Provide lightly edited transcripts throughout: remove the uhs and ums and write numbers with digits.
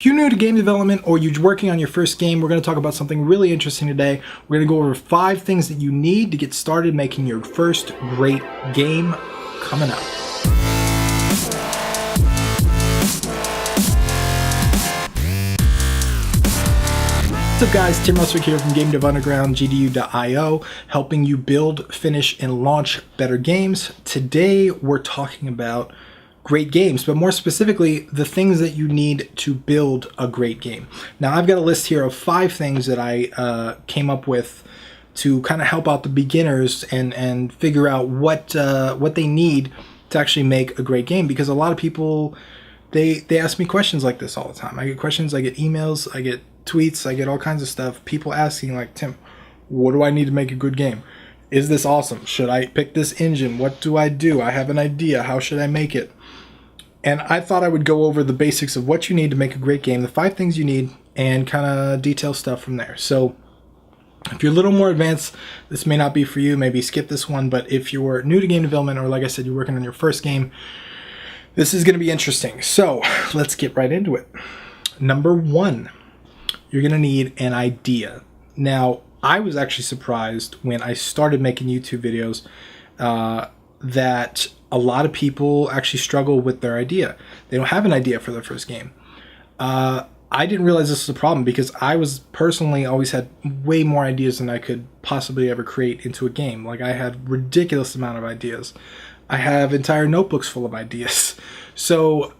If you're new to game development or you're working on your first game, we're going to talk about something really interesting today. We're going to go over 5 things that you need to get started making your first great game coming up. What's up guys, Tim Ruswick here from Game Dev Underground, GDU.io, helping you build, finish, and launch better games. Today we're talking about great games, but more specifically, the things that you need to build a great game. Now, I've got a list here of 5 things that I came up with to kind of help out the beginners and figure out what they need to actually make a great game. Because a lot of people, they ask me questions like this all the time. I get questions, I get emails, I get tweets, I get all kinds of stuff. People asking like, Tim, what do I need to make a good game? Is this awesome? Should I pick this engine? What do? I have an idea. How should I make it? And I thought I would go over the basics of what you need to make a great game, the 5 things you need, and kind of detail stuff from there. So if you're a little more advanced, this may not be for you. Maybe skip this one. But if you're new to game development, or like I said, you're working on your first game, this is going to be interesting. So let's get right into it. Number 1, you're going to need an idea. Now, I was actually surprised when I started making YouTube videos that a lot of people actually struggle with their idea. They don't have an idea for their first game. I didn't realize this was a problem because I was personally always had way more ideas than I could possibly ever create into a game. Like, I had ridiculous amount of ideas. I have entire notebooks full of ideas. So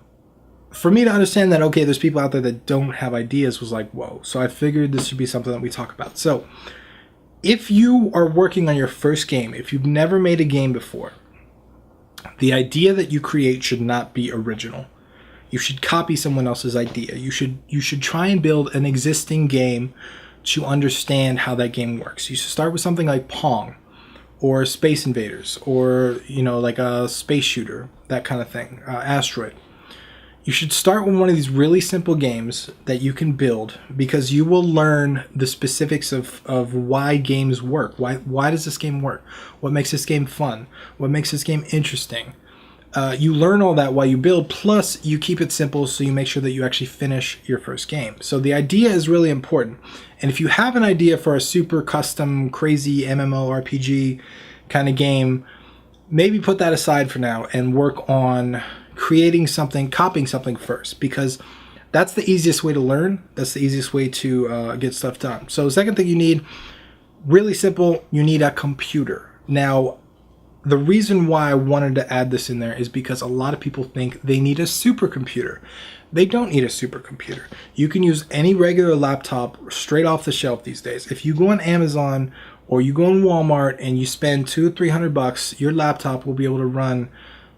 for me to understand that, okay, there's people out there that don't have ideas was like, whoa. So I figured this should be something that we talk about. So if you are working on your first game, if you've never made a game before, the idea that you create should not be original. You should copy someone else's idea. You should try and build an existing game to understand how that game works. You should start with something like Pong or Space Invaders, or like a space shooter, that kind of thing, Asteroid. You should start with one of these really simple games that you can build, because you will learn the specifics of why games work. Why does this game work? What makes this game fun? What makes this game interesting? You learn all that while you build, plus you keep it simple so you make sure that you actually finish your first game. So the idea is really important. And if you have an idea for a super custom, crazy MMORPG kind of game, maybe put that aside for now and work on creating something, copying something first, because that's the easiest way to learn. That's the easiest way to get stuff done. So the second thing you need, really simple, you need a computer. Now, the reason why I wanted to add this in there is because a lot of people think they need a supercomputer. They don't need a supercomputer. You can use any regular laptop straight off the shelf these days. If you go on Amazon or you go on Walmart and you spend $200 or $300, your laptop will be able to run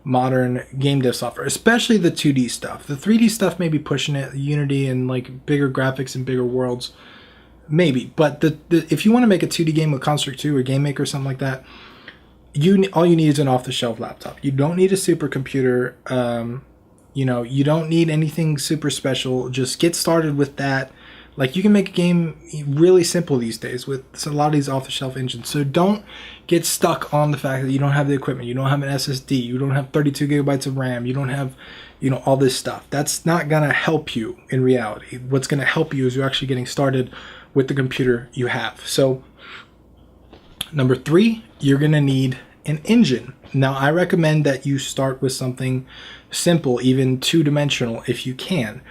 modern game dev software, especially the 2D stuff. The 3D stuff may be pushing it, Unity and like bigger graphics and bigger worlds, maybe. But if you want to make a 2D game with Construct 2 or GameMaker or something like that, all you need is an off-the-shelf laptop. You don't need a supercomputer. You don't need anything super special. Just get started with that. Like, you can make a game really simple these days with a lot of these off-the-shelf engines. So don't get stuck on the fact that you don't have the equipment. You don't have an SSD. You don't have 32 gigabytes of RAM. You don't have, all this stuff. That's not going to help you in reality. What's going to help you is you're actually getting started with the computer you have. So number 3, you're going to need an engine. Now, I recommend that you start with something simple, even 2-dimensional if you can.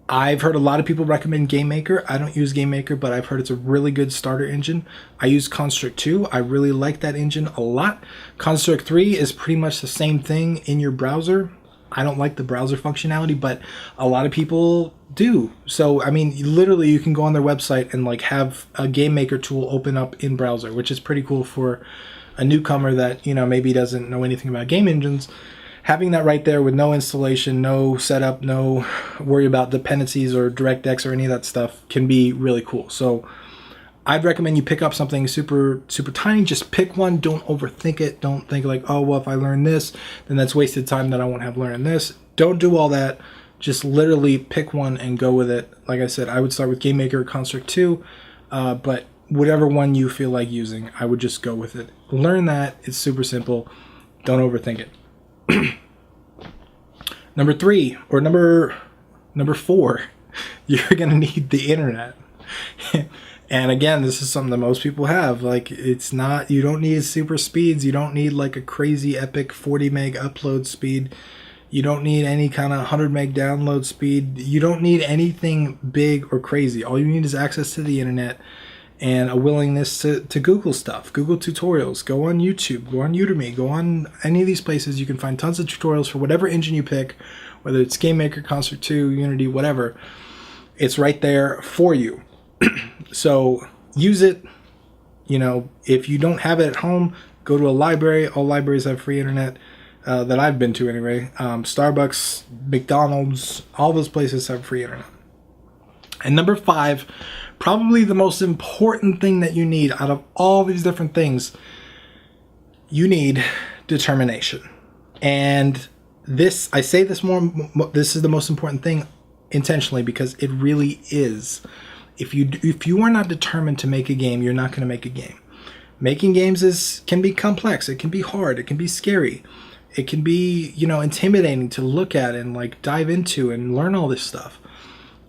I've heard a lot of people recommend GameMaker. I don't use GameMaker, but I've heard it's a really good starter engine. I use Construct 2. I really like that engine a lot. Construct 3 is pretty much the same thing in your browser. I don't like the browser functionality, but a lot of people do. So, I mean, literally you can go on their website and like have a GameMaker tool open up in browser, which is pretty cool for a newcomer that, maybe doesn't know anything about game engines. Having that right there with no installation, no setup, no worry about dependencies or DirectX or any of that stuff can be really cool. So I'd recommend you pick up something super, super tiny. Just pick one. Don't overthink it. Don't think like, oh, well, if I learn this, then that's wasted time that I won't have learning this. Don't do all that. Just literally pick one and go with it. Like I said, I would start with GameMaker or Construct 2, but whatever one you feel like using, I would just go with it. Learn that. It's super simple. Don't overthink it. Number 3, or number Number 4, you're going to need the internet. And again, this is something that most people have. Like, it's not, you don't need super speeds. You don't need like a crazy epic 40 meg upload speed. You don't need any kind of 100 meg download speed. You don't need anything big or crazy. All you need is access to the internet and a willingness to Google stuff, Google tutorials, go on YouTube, go on Udemy, go on any of these places. You can find tons of tutorials for whatever engine you pick, whether it's GameMaker, Concert 2, Unity, whatever. It's right there for you. So use it. You know, if you don't have it at home, go to a library. All libraries have free internet that I've been to anyway. Starbucks, McDonald's, all those places have free internet. And number 5, probably the most important thing that you need out of all these different things, you need determination. And this, I say this this is the most important thing intentionally, because it really is. If you are not determined to make a game, you're not going to make a game. Making games can be complex. It can be hard. It can be scary. It can be, you know, intimidating to look at and like dive into and learn all this stuff.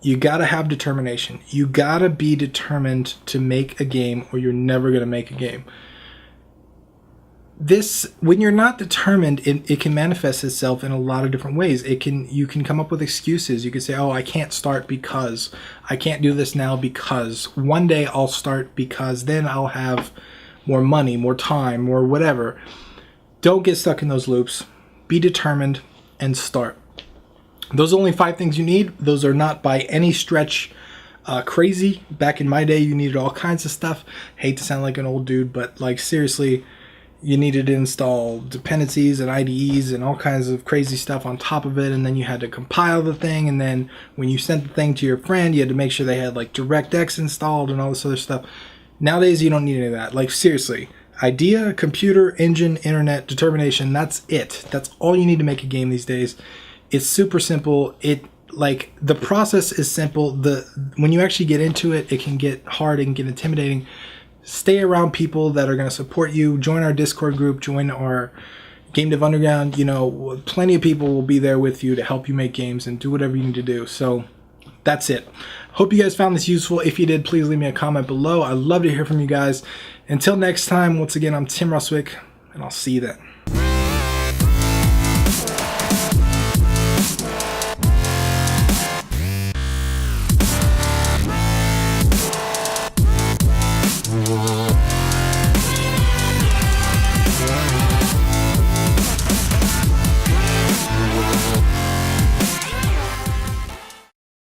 You got to have determination. You got to be determined to make a game, or you're never going to make a game. When you're not determined, it can manifest itself in a lot of different ways. You can come up with excuses. You can say, oh, I can't start because, I can't do this now because, one day I'll start because then I'll have more money, more time, or whatever. Don't get stuck in those loops. Be determined and start. Those are only 5 things you need. Those are not by any stretch crazy. Back in my day, you needed all kinds of stuff. Hate to sound like an old dude, but like seriously, you needed to install dependencies and IDEs and all kinds of crazy stuff on top of it, and then you had to compile the thing, and then when you sent the thing to your friend, you had to make sure they had like DirectX installed and all this other stuff. Nowadays, you don't need any of that. Like seriously, idea, computer, engine, internet, determination, that's it. That's all you need to make a game these days. It's super simple. The process is simple. When you actually get into it, it can get hard and get intimidating. Stay around people that are going to support you. Join our Discord group. Join our Game Dev Underground. You know, plenty of people will be there with you to help you make games and do whatever you need to do. So that's it. Hope you guys found this useful. If you did, please leave me a comment below. I'd love to hear from you guys. Until next time, once again, I'm Tim Ruswick, and I'll see you then.